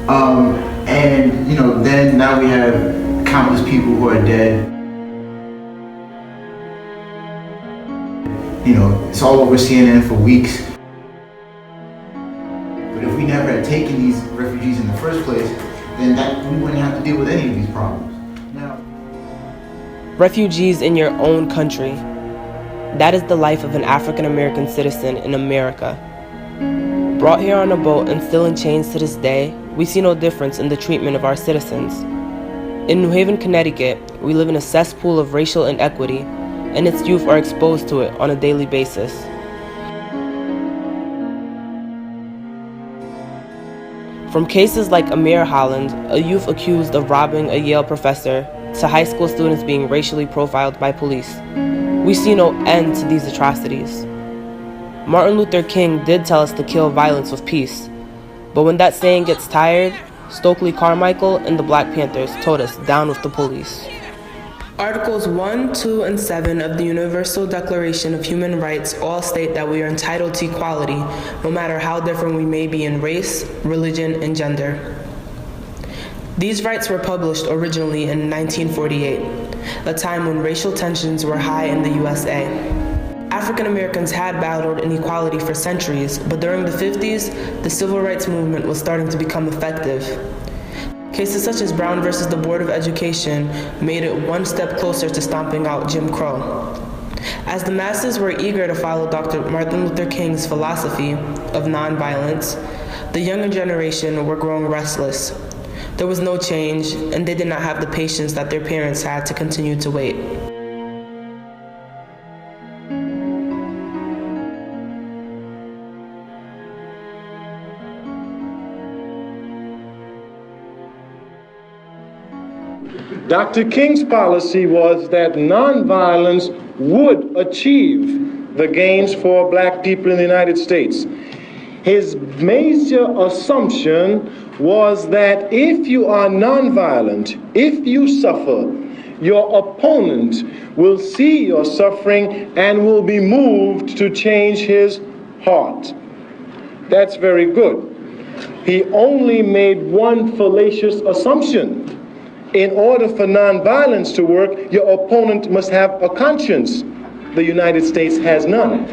And then now we have countless people who are dead. It's all over CNN for weeks. But if we never had taken these refugees in the first place, then we wouldn't have to deal with any of these problems. Now, refugees in your own country. That is the life of an African American citizen in America. Brought here on a boat and still in chains to this day, we see no difference in the treatment of our citizens. In New Haven, Connecticut, we live in a cesspool of racial inequity, and its youth are exposed to it on a daily basis. From cases like Amir Holland, a youth accused of robbing a Yale professor, to high school students being racially profiled by police, we see no end to these atrocities. Martin Luther King did tell us to kill violence with peace, but when that saying gets tired, Stokely Carmichael and the Black Panthers told us down with the police. Articles 1, 2, and 7 of the Universal Declaration of Human Rights all state that we are entitled to equality, no matter how different we may be in race, religion, and gender. These rights were published originally in 1948, a time when racial tensions were high in the USA. African Americans had battled inequality for centuries, but during the 50s, the civil rights movement was starting to become effective. Cases such as Brown versus the Board of Education made it one step closer to stomping out Jim Crow. As the masses were eager to follow Dr. Martin Luther King's philosophy of nonviolence, the younger generation were growing restless. There was no change, and they did not have the patience that their parents had to continue to wait. Dr. King's policy was that nonviolence would achieve the gains for black people in the United States. His major assumption was that if you are nonviolent, if you suffer, your opponent will see your suffering and will be moved to change his heart. That's very good. He only made one fallacious assumption. In order for nonviolence to work, your opponent must have a conscience. The United States has none.